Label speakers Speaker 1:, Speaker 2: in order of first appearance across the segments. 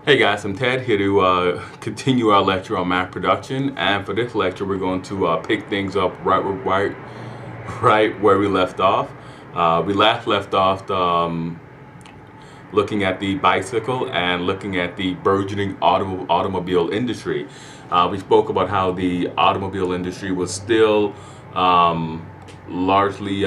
Speaker 1: Hey guys, I'm Ted here to continue our lecture on mass production, and for this lecture we're going to pick things up right where we left off. We last left off looking at the bicycle and looking at the burgeoning automobile industry. We spoke about how the automobile industry was still largely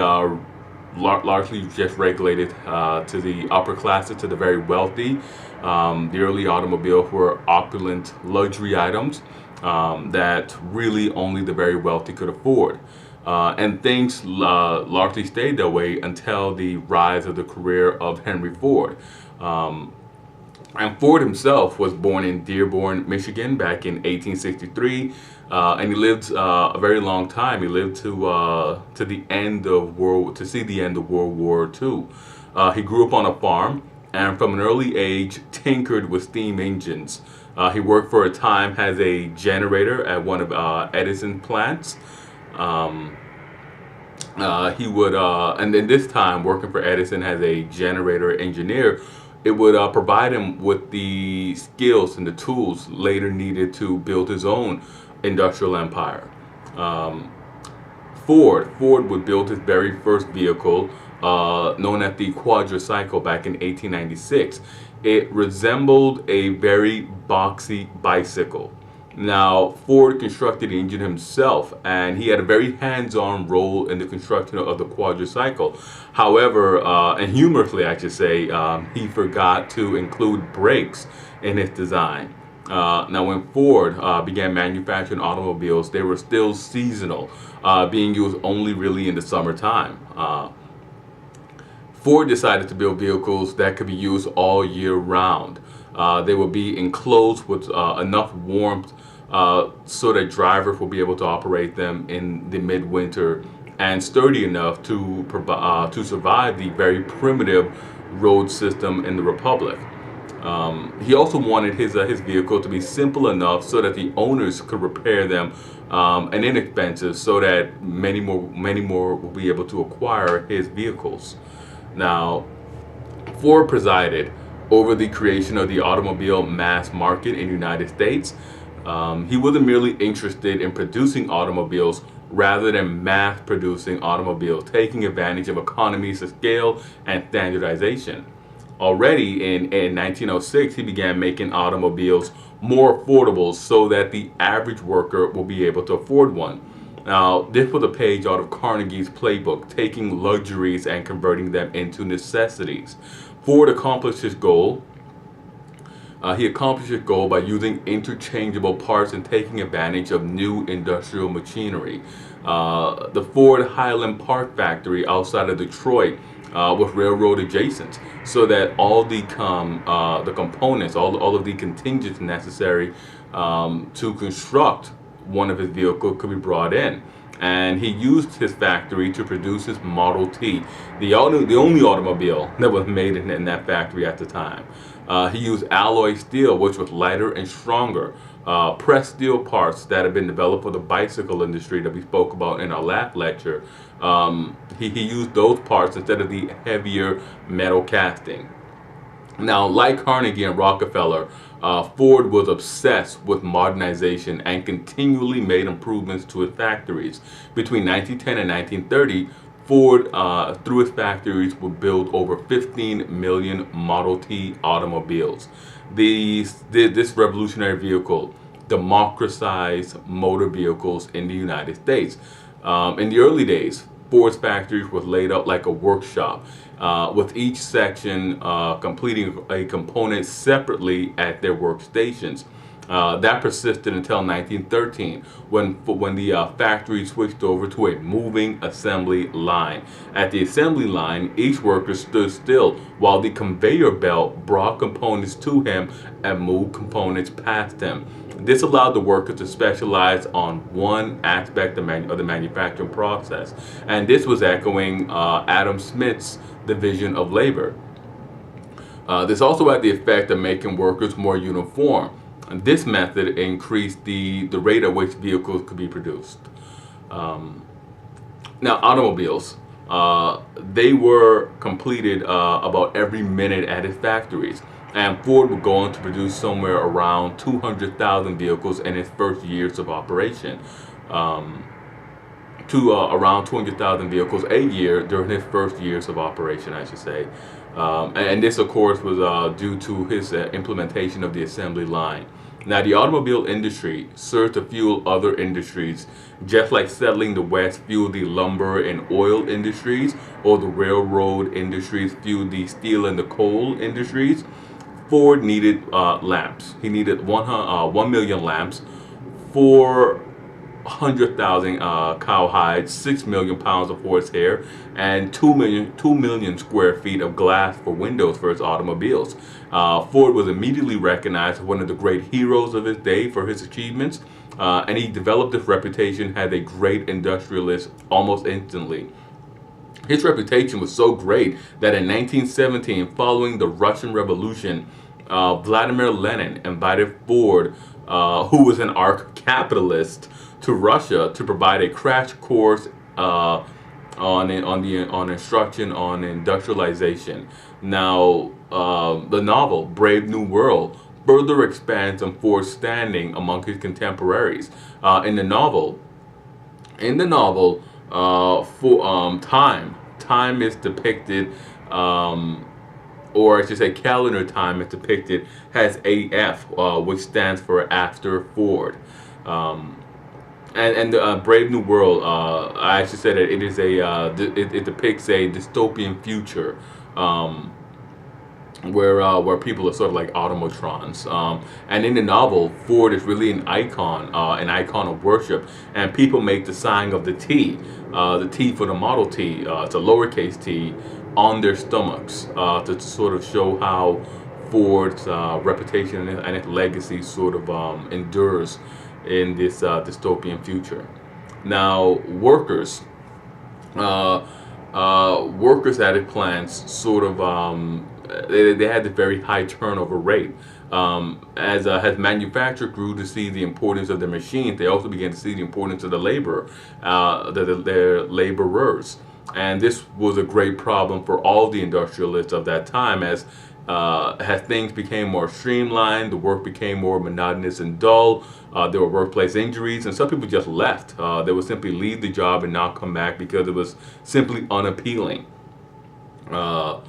Speaker 1: largely just regulated to the upper classes, to the very wealthy. The early automobiles were opulent luxury items that really only the very wealthy could afford. And things largely stayed that way until the rise of the career of Henry Ford. And Ford himself was born in Dearborn, Michigan back in 1863. And he lived a very long time. He lived to the end of to see the end of World War II. He grew up on a farm, and from an early age tinkered with steam engines. He worked for a time as a generator at one of Edison's plants. And then this time working for Edison as a generator engineer, it would provide him with the skills and the tools later needed to build his own industrial empire. Ford would build his very first vehicle, known as the quadricycle, back in 1896. It resembled a very boxy bicycle. Now, Ford constructed the engine himself, and he had a very hands-on role in the construction of the quadricycle. However, and humorously I should say, he forgot to include brakes in his design. Now, when Ford began manufacturing automobiles, they were still seasonal, being used only really in the summertime. Ford decided to build vehicles that could be used all year round. They would be enclosed with enough warmth so that drivers will be able to operate them in the midwinter, and sturdy enough to survive the very primitive road system in the Republic. He also wanted his vehicle to be simple enough so that the owners could repair them, and inexpensive, so that many more will be able to acquire his vehicles. Now, Ford presided over the creation of the automobile mass market in the United States. He wasn't merely interested in producing automobiles rather than mass producing automobiles, taking advantage of economies of scale and standardization. Already in 1906, he began making automobiles more affordable so that the average worker will be able to afford one. Now, this was a page out of Carnegie's playbook, taking luxuries and converting them into necessities. Ford accomplished his goal. He accomplished his goal by using interchangeable parts and taking advantage of new industrial machinery. The Ford Highland Park factory outside of Detroit was railroad adjacent, so that all the components, all of the contingents necessary to construct one of his vehicles could be brought in. And he used his factory to produce his Model T, the only automobile that was made in that factory at the time. He used alloy steel, which was lighter and stronger. Pressed steel parts that had been developed for the bicycle industry that we spoke about in our last lecture. He used those parts instead of the heavier metal casting. Now, like Carnegie and Rockefeller, Ford was obsessed with modernization and continually made improvements to his factories. Between 1910 and 1930, Ford, through his factories, would build over 15 million Model T automobiles. This revolutionary vehicle democratized motor vehicles in the United States. In the early days, Ford's factories was laid out like a workshop, with each section completing a component separately at their workstations. That persisted until 1913, when the factory switched over to a moving assembly line. At the assembly line, each worker stood still while the conveyor belt brought components to him and moved components past him. This allowed the worker to specialize on one aspect of the manufacturing process, and this was echoing Adam Smith's division of labor. This also had the effect of making workers more uniform. This method increased the rate at which vehicles could be produced. Now, automobiles, they were completed about every minute at its factories. And Ford would go on to produce somewhere around 200,000 vehicles in its first years of operation. Um, to around 200,000 vehicles a year during his first years of operation, I should say. And this, of course, was due to his implementation of the assembly line. Now, the automobile industry served to fuel other industries, just like settling the West fueled the lumber and oil industries, or the railroad industries fueled the steel and the coal industries. Ford needed lamps. He needed 1 million lamps, 400,000 cow hides, 6 million pounds of horsehair, and 2 million square feet of glass for windows for his automobiles. Ford was immediately recognized as one of the great heroes of his day for his achievements, and he developed this reputation as a great industrialist almost instantly. His reputation was so great that in 1917, following the Russian Revolution, Vladimir Lenin invited Ford, who was an arch-capitalist, to Russia to provide a crash course on instruction on industrialization. Now, the novel Brave New World further expands on Ford's standing among his contemporaries. In the novel, time is depicted, or I should say calendar time is depicted as AF, which stands for after Ford. And Brave New World, I should say that it is it depicts a dystopian future, where people are sort of like automatrons. And in the novel, Ford is really an icon of worship, and people make the sign of the T for the Model T, it's a lowercase t, on their stomachs, to sort of show how Ford's reputation and its legacy sort of endures in this dystopian future. Now, workers at the plants sort of they had a very high turnover rate. As manufacturer grew to see the importance of the machines, they also began to see the importance of the labor, their laborers. And this was a great problem for all the industrialists of that time, as things became more streamlined, the work became more monotonous and dull, there were workplace injuries, and some people just left. They would simply leave the job and not come back because it was simply unappealing. Now,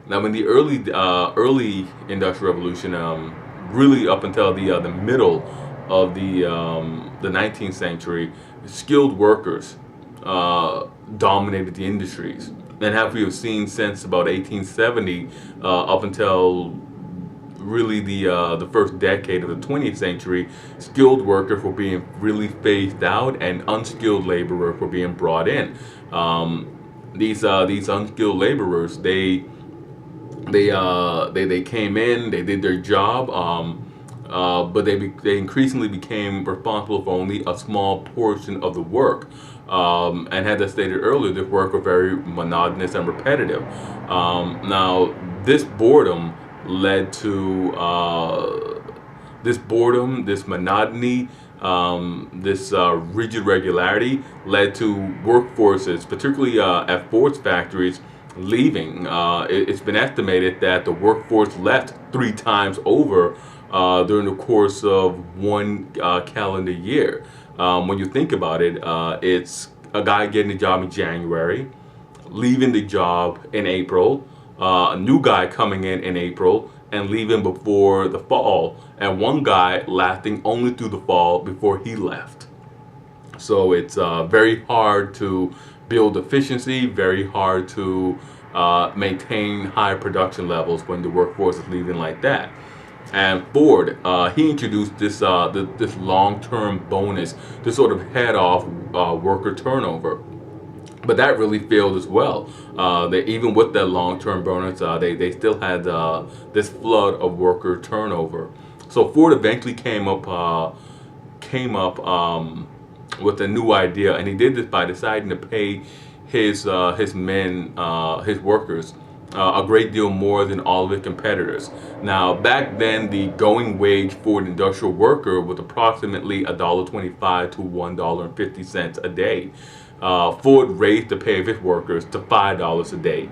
Speaker 1: in the early Industrial Revolution, really up until the middle of the 19th century, skilled workers dominated the industries. And as we have seen since about 1870, up until really the first decade of the 20th century, skilled workers were being really phased out, and unskilled laborers were being brought in. These unskilled laborers, they came in, they did their job, but they increasingly became responsible for only a small portion of the work. And as I stated earlier, this work was very monotonous and repetitive. Now, this boredom led to this monotony, this rigid regularity led to workforces, particularly at Ford's factories, leaving. It's been estimated that the workforce left 3 times over during the course of one calendar year. When you think about it, it's a guy getting a job in January, leaving the job in April, a new guy coming in April, and leaving before the fall, and one guy lasting only through the fall before he left. So it's very hard to build efficiency, very hard to maintain high production levels when the workforce is leaving like that. And Ford, he introduced this this long-term bonus to sort of head off worker turnover. But that really failed as well. Even with that long-term bonus, they still had this flood of worker turnover. So Ford eventually came up with a new idea, and he did this by deciding to pay his workers a great deal more than all of his competitors. Now, back then, the going wage for an industrial worker was approximately $1.25 to $1.50 a day. Ford raised the pay of his workers to $5 a day.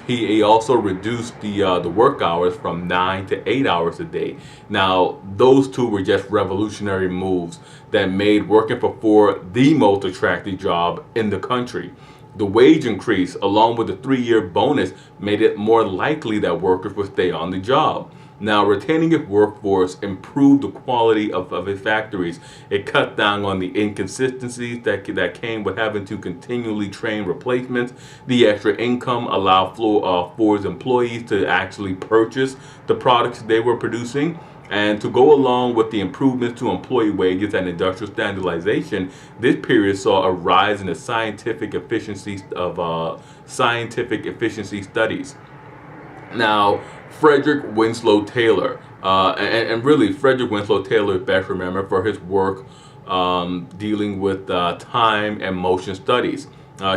Speaker 1: He also reduced the work hours from 9 to 8 hours a day. Now, those two were just revolutionary moves that made working for Ford the most attractive job in the country. The wage increase, along with the 3-year bonus, made it more likely that workers would stay on the job. Now, retaining its workforce improved the quality of its factories. It cut down on the inconsistencies that came with having to continually train replacements. The extra income allowed Ford's employees to actually purchase the products they were producing. And to go along with the improvements to employee wages and industrial standardization, this period saw a rise in the scientific efficiency studies. Now, Frederick Winslow Taylor, and really Frederick Winslow Taylor is best remembered for his work dealing with time and motion studies.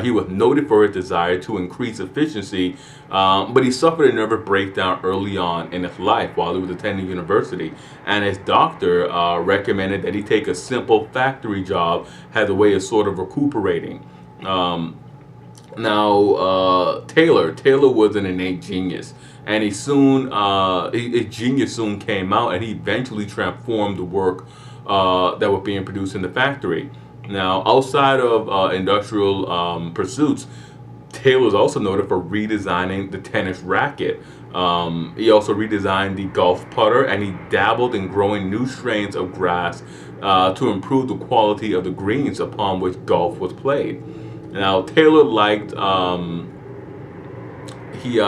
Speaker 1: He was noted for his desire to increase efficiency, but he suffered a nervous breakdown early on in his life while he was attending university. And his doctor recommended that he take a simple factory job as a way of sort of recuperating. Taylor was an innate genius, and his genius soon came out, and he eventually transformed the work that was being produced in the factory. Now, outside of industrial pursuits, Taylor is also noted for redesigning the tennis racket. He also redesigned the golf putter, and he dabbled in growing new strains of grass to improve the quality of the greens upon which golf was played. Now, Taylor liked he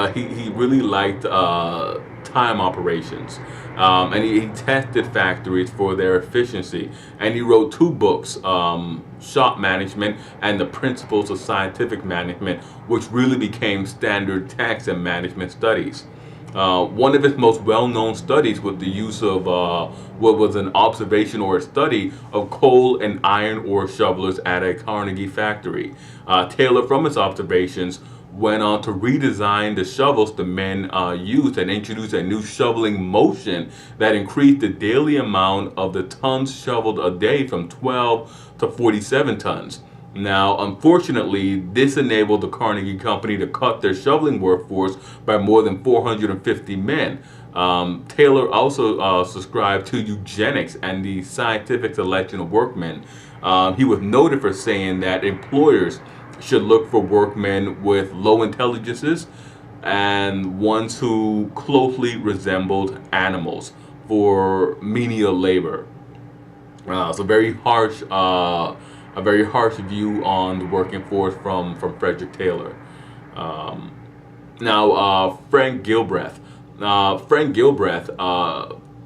Speaker 1: really liked time operations, and he tested factories for their efficiency. And he wrote 2 books, Shop Management and The Principles of Scientific Management, which really became standard text in management studies. One of his most well-known studies was the use of what was an observation or a study of coal and iron ore shovelers at a Carnegie factory. Taylor, from his observations, went on to redesign the shovels the men used and introduced a new shoveling motion that increased the daily amount of the tons shoveled a day from 12 to 47 tons. Now, unfortunately, this enabled the Carnegie Company to cut their shoveling workforce by more than 450 men. Taylor also subscribed to eugenics and the scientific selection of workmen. He was noted for saying that employers should look for workmen with low intelligences and ones who closely resembled animals for menial labor. It's a very harsh view on the working force from Frederick Taylor. Frank Gilbreth.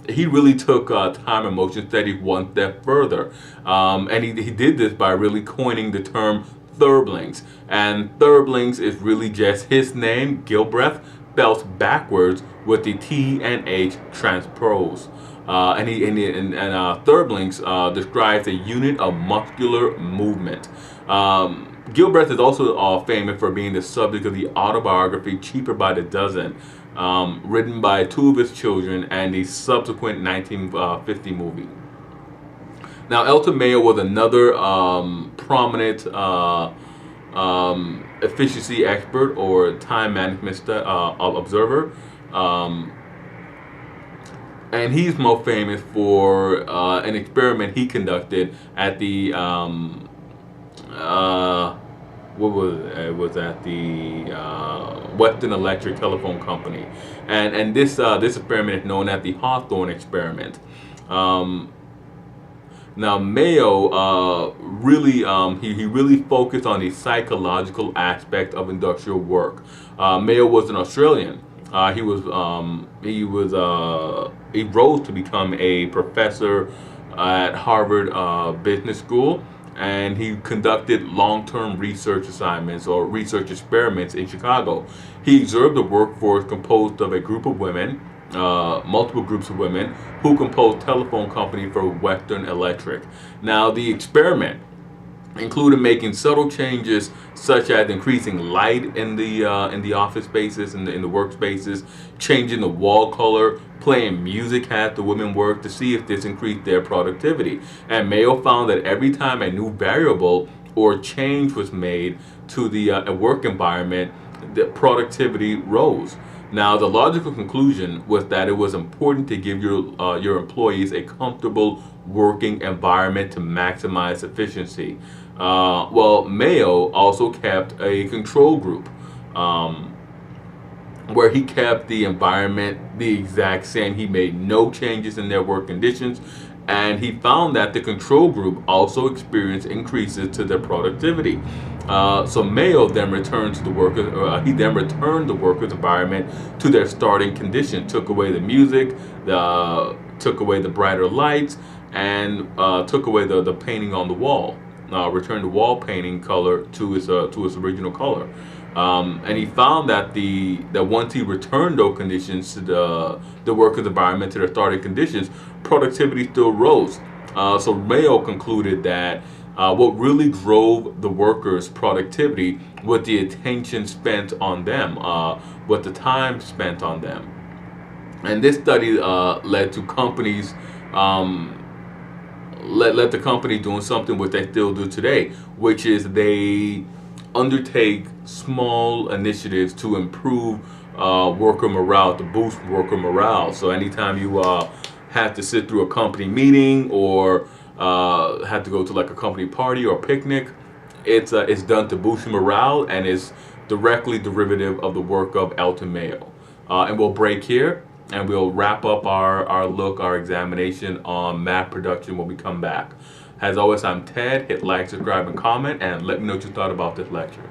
Speaker 1: He really took time and motion study one step further, and he did this by really coining the term Thurblings. And Thurblings is really just his name, Gilbreth, spelled backwards with the T and H transposed. Thurblings describes a unit of muscular movement. Gilbreth is also famous for being the subject of the autobiography Cheaper by the Dozen, written by 2 of his children, and the subsequent 1950 movie. Now, Tamayo was another prominent efficiency expert or time management observer. And he's most famous for an experiment he conducted at the it was at the Western Electric Telephone Company, and this experiment is known as the Hawthorne experiment. Now, Mayo really focused on the psychological aspect of industrial work. Mayo was an Australian. He rose to become a professor at Harvard Business School, and he conducted long-term research assignments or research experiments in Chicago. He observed a workforce composed of a group of women, multiple groups of women, who composed telephone company for Western Electric. Now, the experiment included making subtle changes such as increasing light in the office spaces, in the workspaces, changing the wall color, playing music as the women worked to see if this increased their productivity. And Mayo found that every time a new variable or change was made to the work environment, the productivity rose. Now, the logical conclusion was that it was important to give your employees a comfortable working environment to maximize efficiency. Well, Mayo also kept a control group, where he kept the environment the exact same. He made no changes in their work conditions, and he found that the control group also experienced increases to their productivity. So Mayo then returned to the workers. He then returned the workers' environment to their starting condition. Took away the music, took away the brighter lights, and took away the painting on the wall. Returned the wall painting color to its original color. And he found that that once he returned those conditions to the workers' environment to their starting conditions, productivity still rose. So Mayo concluded that what really drove the workers' productivity was the attention spent on them, what the time spent on them. And this study led to companies let the company doing something what they still do today, which is they undertake small initiatives to improve worker morale, to boost worker morale. So anytime you have to sit through a company meeting or have to go to like a company party or picnic, it's done to boost your morale, and is directly derivative of the work of Elton Mayo. And we'll break here, and we'll wrap up our examination on math production when we come back. As always, I'm Ted. Hit like, subscribe, and comment, and let me know what you thought about this lecture.